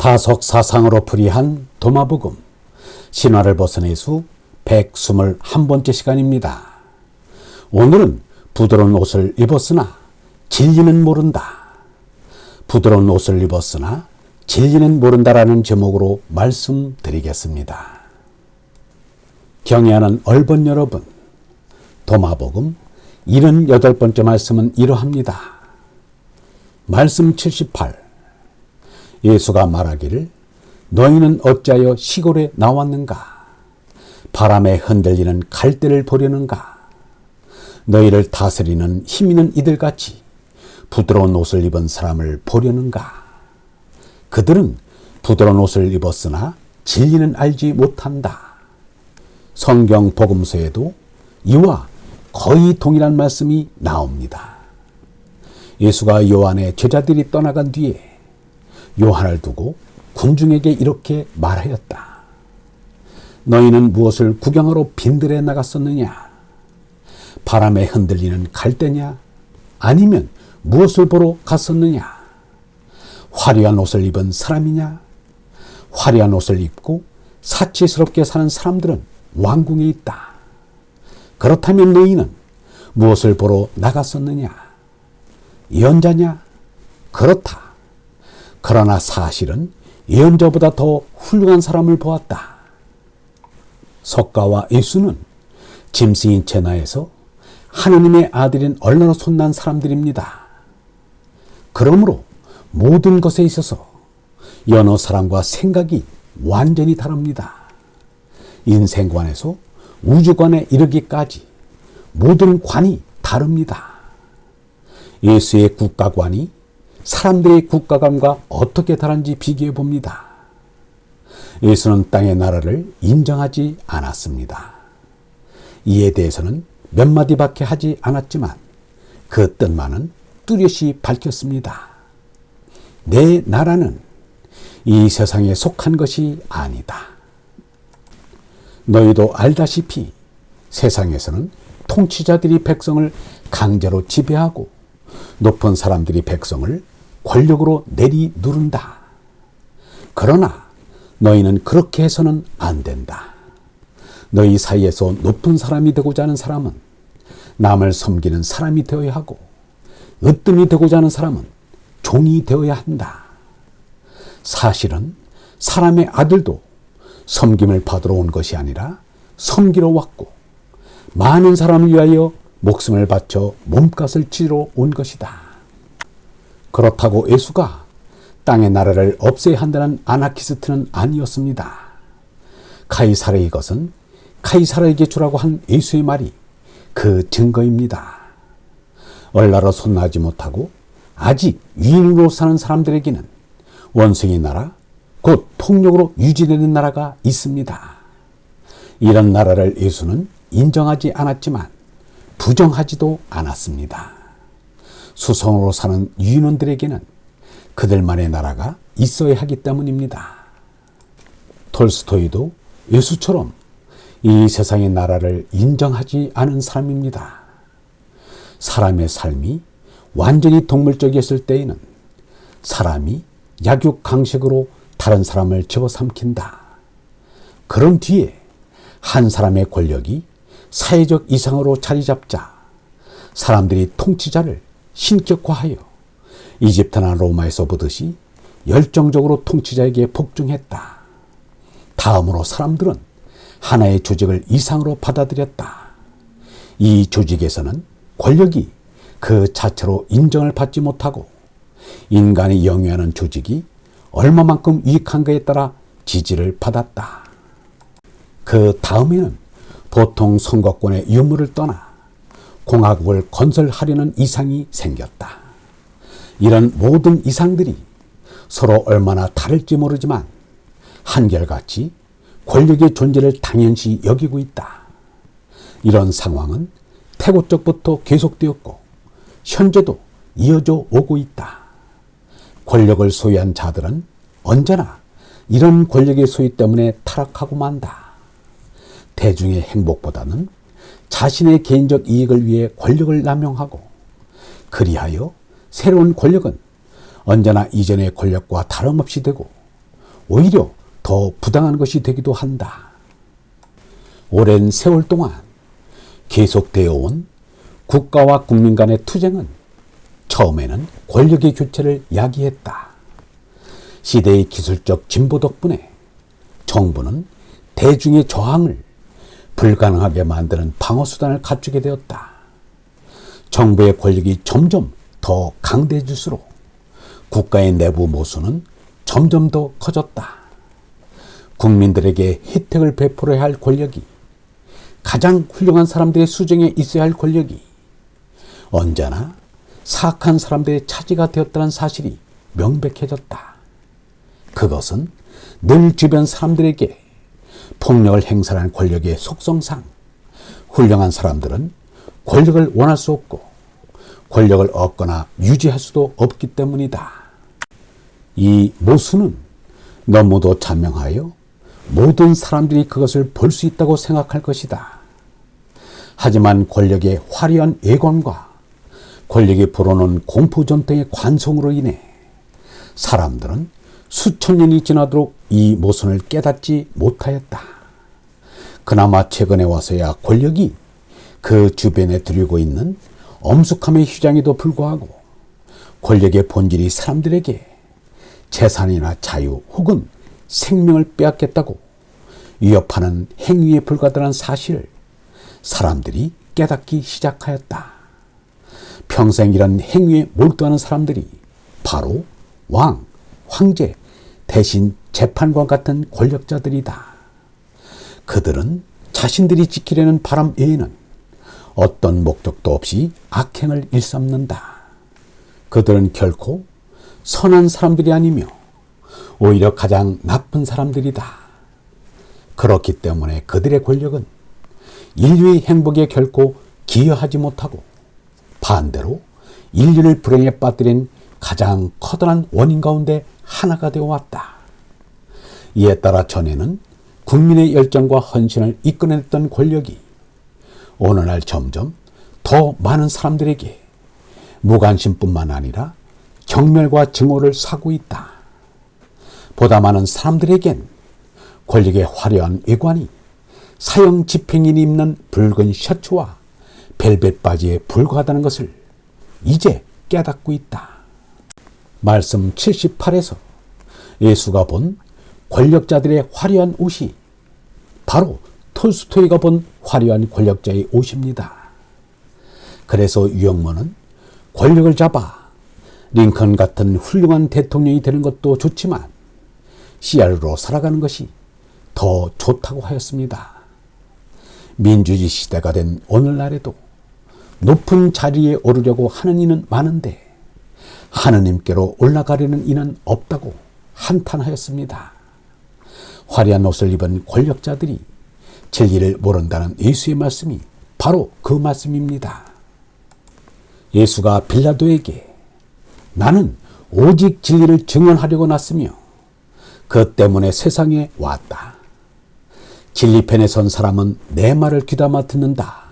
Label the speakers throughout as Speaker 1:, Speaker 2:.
Speaker 1: 파석사상으로 풀이한 도마복음 신화를 벗은 예수 121번째 시간입니다. 오늘은 부드러운 옷을 입었으나 진리는 모른다. 부드러운 옷을 입었으나 진리는 모른다라는 제목으로 말씀드리겠습니다. 경애하는 얼번 여러분, 도마복음 78번째 말씀은 이러합니다. 말씀 78. 예수가 말하기를 너희는 어찌하여 시골에 나왔는가? 바람에 흔들리는 갈대를 보려는가? 너희를 다스리는 힘 있는 이들같이 부드러운 옷을 입은 사람을 보려는가? 그들은 부드러운 옷을 입었으나 진리는 알지 못한다. 성경 복음서에도 이와 거의 동일한 말씀이 나옵니다. 예수가 요한의 제자들이 떠나간 뒤에 요한을 두고 군중에게 이렇게 말하였다. 너희는 무엇을 구경하러 빈들에 나갔었느냐? 바람에 흔들리는 갈대냐? 아니면 무엇을 보러 갔었느냐? 화려한 옷을 입은 사람이냐? 화려한 옷을 입고 사치스럽게 사는 사람들은 왕궁에 있다. 그렇다면 너희는 무엇을 보러 나갔었느냐? 예언자냐? 그렇다. 그러나 사실은 예언자보다 더 훌륭한 사람을 보았다. 석가와 예수는 짐승인 제나에서 하느님의 아들인 얼마나 손난 사람들입니다. 그러므로 모든 것에 있어서 여러 사람과 생각이 완전히 다릅니다. 인생관에서 우주관에 이르기까지 모든 관이 다릅니다. 예수의 국가관이 사람들의 국가관과 어떻게 다른지 비교해 봅니다. 예수는 땅의 나라를 인정하지 않았습니다. 이에 대해서는 몇 마디밖에 하지 않았지만 그 뜻만은 뚜렷이 밝혔습니다. 내 나라는 이 세상에 속한 것이 아니다. 너희도 알다시피 세상에서는 통치자들이 백성을 강제로 지배하고 높은 사람들이 백성을 권력으로 내리누른다. 그러나 너희는 그렇게 해서는 안 된다. 너희 사이에서 높은 사람이 되고자 하는 사람은 남을 섬기는 사람이 되어야 하고 으뜸이 되고자 하는 사람은 종이 되어야 한다. 사실은 사람의 아들도 섬김을 받으러 온 것이 아니라 섬기러 왔고 많은 사람을 위하여 목숨을 바쳐 몸값을 치러 온 것이다. 그렇다고 예수가 땅의 나라를 없애야 한다는 아나키스트는 아니었습니다. 카이사르의 것은 카이사르에게 주라고 한 예수의 말이 그 증거입니다. 얼라로 손나지 못하고 아직 유인으로 사는 사람들에게는 원숭이 나라, 곧 폭력으로 유지되는 나라가 있습니다. 이런 나라를 예수는 인정하지 않았지만 부정하지도 않았습니다. 수성으로 사는 유인원들에게는 그들만의 나라가 있어야 하기 때문입니다. 톨스토이도 예수처럼 이 세상의 나라를 인정하지 않은 사람입니다. 사람의 삶이 완전히 동물적이었을 때에는 사람이 약육 강식으로 다른 사람을 집어삼킨다. 그런 뒤에 한 사람의 권력이 사회적 이상으로 자리 잡자 사람들이 통치자를 신격화하여 이집트나 로마에서 보듯이 열정적으로 통치자에게 복종했다. 다음으로 사람들은 하나의 조직을 이상으로 받아들였다. 이 조직에서는 권력이 그 자체로 인정을 받지 못하고 인간이 영위하는 조직이 얼마만큼 유익한가에 따라 지지를 받았다. 그 다음에는 보통 선거권의 유무를 떠나 공화국을 건설하려는 이상이 생겼다. 이런 모든 이상들이 서로 얼마나 다를지 모르지만 한결같이 권력의 존재를 당연시 여기고 있다. 이런 상황은 태고적부터 계속되었고 현재도 이어져 오고 있다. 권력을 소유한 자들은 언제나 이런 권력의 소유 때문에 타락하고 만다. 대중의 행복보다는 자신의 개인적 이익을 위해 권력을 남용하고 그리하여 새로운 권력은 언제나 이전의 권력과 다름없이 되고 오히려 더 부당한 것이 되기도 한다. 오랜 세월 동안 계속되어 온 국가와 국민 간의 투쟁은 처음에는 권력의 교체를 야기했다. 시대의 기술적 진보 덕분에 정부는 대중의 저항을 불가능하게 만드는 방어수단을 갖추게 되었다. 정부의 권력이 점점 더 강대해질수록 국가의 내부 모순은 점점 더 커졌다. 국민들에게 혜택을 베풀어야 할 권력이, 가장 훌륭한 사람들의 수정에 있어야 할 권력이 언제나 사악한 사람들의 차지가 되었다는 사실이 명백해졌다. 그것은 늘 주변 사람들에게 폭력을 행사하는 권력의 속성상 훌륭한 사람들은 권력을 원할 수 없고 권력을 얻거나 유지할 수도 없기 때문이다. 이 모순은 너무도 자명하여 모든 사람들이 그것을 볼 수 있다고 생각할 것이다. 하지만 권력의 화려한 외관과 권력이 불어넣은 공포전통의 관성으로 인해 사람들은 수천 년이 지나도록 이 모순을 깨닫지 못하였다. 그나마 최근에 와서야 권력이 그 주변에 두르고 있는 엄숙함의 휘장에도 불구하고 권력의 본질이 사람들에게 재산이나 자유 혹은 생명을 빼앗겠다고 위협하는 행위에 불과하다는 사실을 사람들이 깨닫기 시작하였다. 평생 이런 행위에 몰두하는 사람들이 바로 왕, 황제, 대신 재판관 같은 권력자들이다. 그들은 자신들이 지키려는 바람 외에는 어떤 목적도 없이 악행을 일삼는다. 그들은 결코 선한 사람들이 아니며 오히려 가장 나쁜 사람들이다. 그렇기 때문에 그들의 권력은 인류의 행복에 결코 기여하지 못하고 반대로 인류를 불행에 빠뜨린 가장 커다란 원인 가운데 하나가 되어 왔다. 이에 따라 전에는 국민의 열정과 헌신을 이끌어냈던 권력이 오늘날 점점 더 많은 사람들에게 무관심뿐만 아니라 경멸과 증오를 사고 있다. 보다 많은 사람들에겐 권력의 화려한 외관이 사형 집행인이 입는 붉은 셔츠와 벨벳 바지에 불과하다는 것을 이제 깨닫고 있다. 말씀 78에서 예수가 본 권력자들의 화려한 옷이 바로 톨스토이가 본 화려한 권력자의 옷입니다. 그래서 유영모는 권력을 잡아 링컨 같은 훌륭한 대통령이 되는 것도 좋지만 씨알로 살아가는 것이 더 좋다고 하였습니다. 민주주의 시대가 된 오늘날에도 높은 자리에 오르려고 하는 이는 많은데 하느님께로 올라가려는 이는 없다고 한탄하였습니다. 화려한 옷을 입은 권력자들이 진리를 모른다는 예수의 말씀이 바로 그 말씀입니다. 예수가 빌라도에게 나는 오직 진리를 증언하려고 났으며 그 때문에 세상에 왔다. 진리편에 선 사람은 내 말을 귀담아 듣는다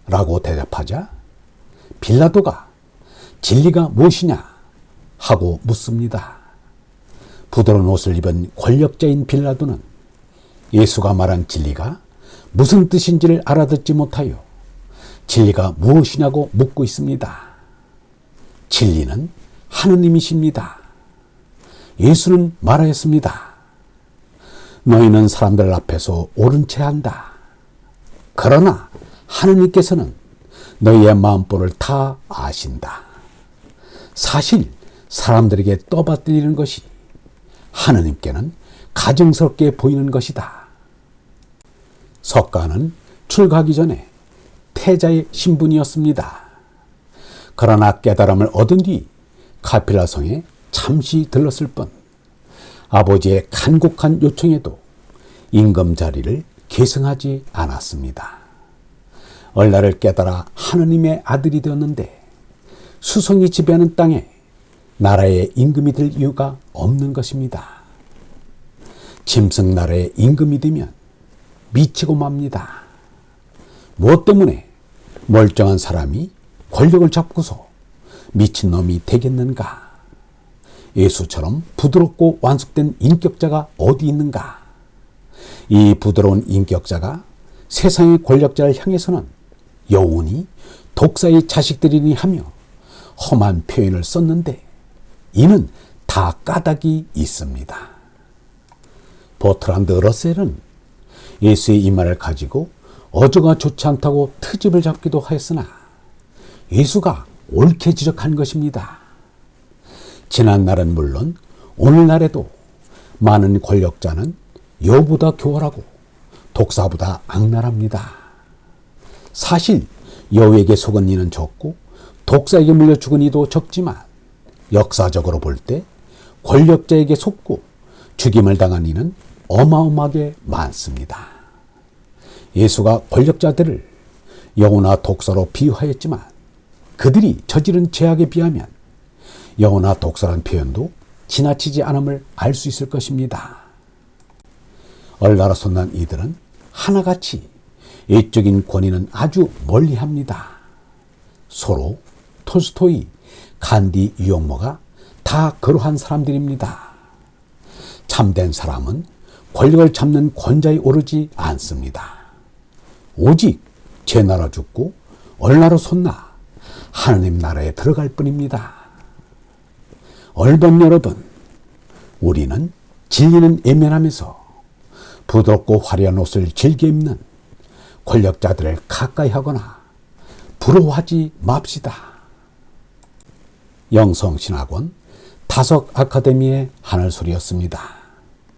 Speaker 1: 라고 대답하자 빌라도가 진리가 무엇이냐 하고 묻습니다. 부드러운 옷을 입은 권력자인 빌라도는 예수가 말한 진리가 무슨 뜻인지를 알아듣지 못하여 진리가 무엇이냐고 묻고 있습니다. 진리는 하느님이십니다. 예수는 말하였습니다. 너희는 사람들 앞에서 옳은 채 한다. 그러나 하느님께서는 너희의 마음보를 다 아신다. 사실 사람들에게 떠받들리는 것이 하느님께는 가증스럽게 보이는 것이다. 석가는 출가하기 전에 태자의 신분이었습니다. 그러나 깨달음을 얻은 뒤 카필라성에 잠시 들렀을 뿐 아버지의 간곡한 요청에도 임금 자리를 계승하지 않았습니다. 얼라를 깨달아 하느님의 아들이 되었는데 수성이 지배하는 땅에 나라의 임금이 될 이유가 없는 것입니다. 짐승 나라의 임금이 되면 미치고 맙니다. 무엇 때문에 멀쩡한 사람이 권력을 잡고서 미친놈이 되겠는가? 예수처럼 부드럽고 완숙된 인격자가 어디 있는가? 이 부드러운 인격자가 세상의 권력자를 향해서는 여운이 독사의 자식들이니 하며 험한 표현을 썼는데 이는 다 까닭이 있습니다. 버트란드 러셀은 예수의 이 말을 가지고 어조가 좋지 않다고 트집을 잡기도 하였으나 예수가 옳게 지적한 것입니다. 지난날은 물론 오늘날에도 많은 권력자는 여보다 교활하고 독사보다 악랄합니다. 사실 여우에게 속은 이는 적고 독사에게 물려 죽은 이도 적지만 역사적으로 볼 때 권력자에게 속고 죽임을 당한 이는 어마어마하게 많습니다. 예수가 권력자들을 여우나 독사로 비유하였지만 그들이 저지른 죄악에 비하면 여우나 독사란 표현도 지나치지 않음을 알 수 있을 것입니다. 얼나라 손난 이들은 하나같이 외적인 권위는 아주 멀리합니다. 소로, 톨스토이, 간디, 유영모가 다 그러한 사람들입니다. 참된 사람은 권력을 잡는 권자에 오르지 않습니다. 오직 제 나라 죽고 얼나라 손나 하느님 나라에 들어갈 뿐입니다. 얼번 여러분, 우리는 진리는 예면하면서 부드럽고 화려한 옷을 즐겨 입는 권력자들을 가까이 하거나 부러워하지 맙시다. 영성신학원 다석 아카데미의 하늘소리였습니다.